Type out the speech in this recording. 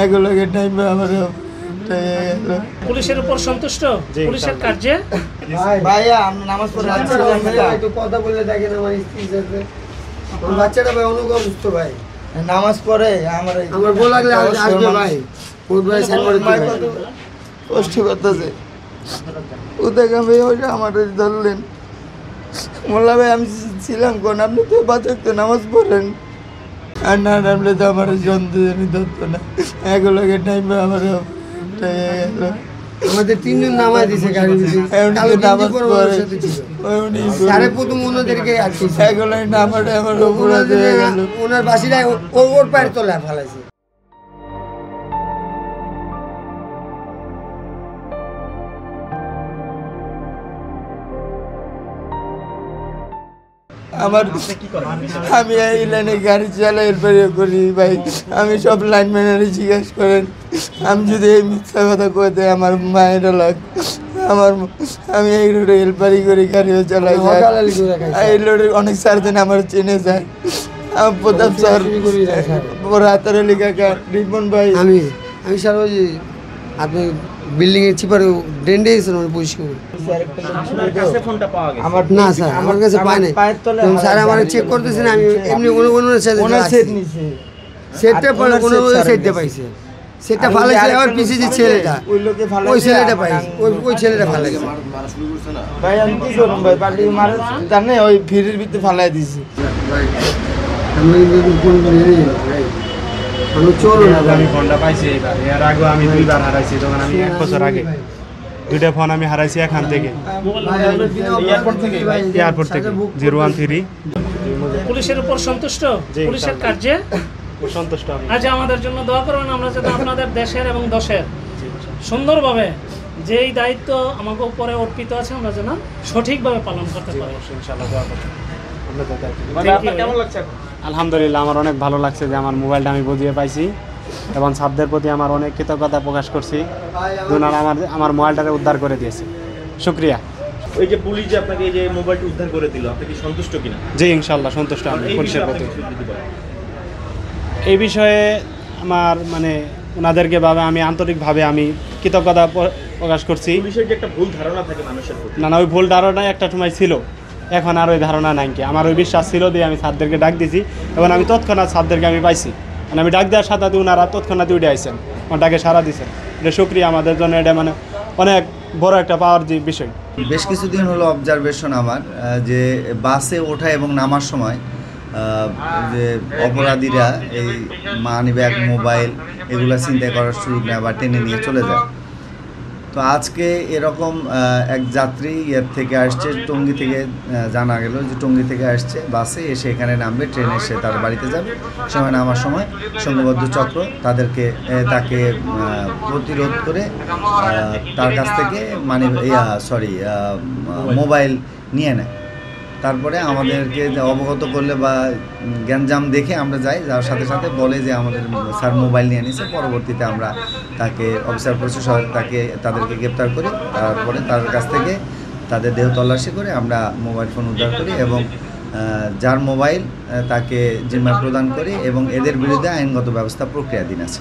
এগুলোকে টাইমে আমার পুলিশের উপর সন্তুষ্ট পুলিশের কার্যে ভাইয়া আমি নামাজ পড়ে একটু কথা বলে দেখেন আমার স্ত্রীর সাথে আমার বাচ্চাটা ভাই অনুগত ভাই নামাজ পড়ে আমার বল লাগলে আসবে ভাই কোন ভাই সেন্ড করে কষ্ট করতেছে ও দেখে আমি ওইটা আমার ধরলেন মোল্লা ভাই আমি ছিলাম কোন আপনি তো বাচ্চা নামাজ পড়েন আর না নামলে তো আমার জন্তুজনই ধরতো না এগুলোকে টাইমে আমার আমাদের তিনজন নামাজ দিছে গাড়ি নামাজ পড়ে সারে প্রথম ওনাদেরকে আটকে এগুলোই নামাটা আমার অপরাধ হয়ে গেল ওনার বাসিরা ওর পায়ের তলায় ফেলাইছে আমার আমি এই লাইনে গাড়ি চালাই এরপরে করি ভাই আমি সব লাইনম্যানেরই জিজ্ঞেস করেন আমি যদি এই মিথ্যা কথা কই দেয় আমার মায়েরা লাগ আমার আমি এই রোডে হেল্পারি করি গাড়িও চালাই এই রোডে অনেক সার্জন আমার চেনে যায় আমার প্রতাপ স্যার রাতের লিখা রিপন ভাই আমি স্যার ওই আপনি বিল্ডিং এর চিপারে ডেন্ডে এসেছেন আমি পরিষ্কার আমার না স্যার আমার কাছে পায় নাই স্যার আমার চেক করতেছেন আমি এমনি ওনার সাথে সেট নিছে সেটটা পরে কোনো সেটটা পাইছে সেটটা ফালাইছে আর পিছে যে ছেলেটা ওই ছেলেটা পাইছে ওই ছেলেটা ফালাইছে ভাই আমি কি করব ভাই পার্টি মার জানে ওই ফিরের ভিতরে ফালাই দিছি ভাই আমি কোন ভাই আমি চলো না আমি ফোনটা পাইছি এইবার এর আগে আমি দুইবার হারাইছি তখন আমি 1 বছর আগে দুইটা ফোন আমি হারাইছি এখান থেকে এয়ারপোর্ট থেকে 013 পুলিশের উপর সন্তুষ্ট পুলিশের কার্যে সন্তুষ্ট আমি আজ আমাদের জন্য দোয়া করবেন আমরা যাতে আপনাদের দেশের এবং দশের সুন্দরভাবে যেই দায়িত্ব আমাকে উপরে অর্পিত আছে আমরা যেন সঠিকভাবে পালন করতে পারি ইনশাআল্লাহ দোয়া করব আপনাদের কেমন লাগছে আলহামদুলিল্লাহ আমার অনেক ভালো লাগছে যে আমার মোবাইলটা আমি বুঝিয়ে পাইছি এবং ছাত্রদের প্রতি আমার অনেক কৃতজ্ঞতা প্রকাশ করছি দুনার আমার মোবাইলটাকে উদ্ধার করে দিয়েছে শুকরিয়া ওই যে পুলিশ যে আপনাকে এই যে মোবাইলটা উদ্ধার করে দিল আপনি কি সন্তুষ্ট কিনা? জি ইনশাআল্লাহ সন্তুষ্ট আমি পুলিশের প্রতি এই বিষয়ে আমার মানে ওনাদেরকে ভাবে আমি আন্তরিকভাবে আমি কৃতজ্ঞতা প্রকাশ করছি পুলিশের যে একটা ভুল ধারণা থাকে মানুষের প্রতি না ওই ভুল ধারণা একটা সময় ছিল এখন আর ওই ধারণা নাই কি আমার ওই বিশ্বাস ছিল দিয়ে আমি স্যারদেরকে ডাক দিয়েছি এবং আমি তৎক্ষণাৎ স্যারদেরকে আমি পাইছি মানে আমি ডাক দেওয়ার সাথে ওনারা তৎক্ষণাৎ উঠে আইসেন আমার ডাকে সাড়া দিয়েছেন এটা শুকরিয়া আমাদের জন্য এটা মানে অনেক বড় একটা পাওয়ার যে বিষয় বেশ কিছুদিন হলো অবজারভেশন আমার যে বাসে ওঠা এবং নামার সময় যে অপরাধীরা এই মানিব্যাগ মোবাইল এগুলো ছিনতাই করার সুযোগ নেয় বা টেনে নিয়ে চলে যায়। তো আজকে এরকম এক যাত্রী এর থেকে আসছে টঙ্গী থেকে জানা গেল যে টঙ্গী থেকে আসছে বাসে এসে এখানে নামবে ট্রেনে এসে তার বাড়িতে যাবে সময় নামার সময় সংঘবদ্ধ চক্র তাকে প্রতিরোধ করে তার কাছ থেকে মোবাইল নিয়ে নেয়। তারপরে আমাদেরকে অবগত করলে বা গ্যাঞ্জাম দেখে আমরা যাই যার সাথে সাথে বলে যে আমাদের স্যার মোবাইল নিয়ে নিয়েছে। পরবর্তীতে আমরা তাকে অফিসার পুলিশের সহায়তায় তাদেরকে গ্রেপ্তার করি। তারপরে তার কাছ থেকে তাদের দেহ তল্লাশি করে আমরা মোবাইল ফোন উদ্ধার করি এবং যার মোবাইল তাকে জিম্মা প্রদান করি এবং এদের বিরুদ্ধে আইনগত ব্যবস্থা প্রক্রিয়াধীন আছে।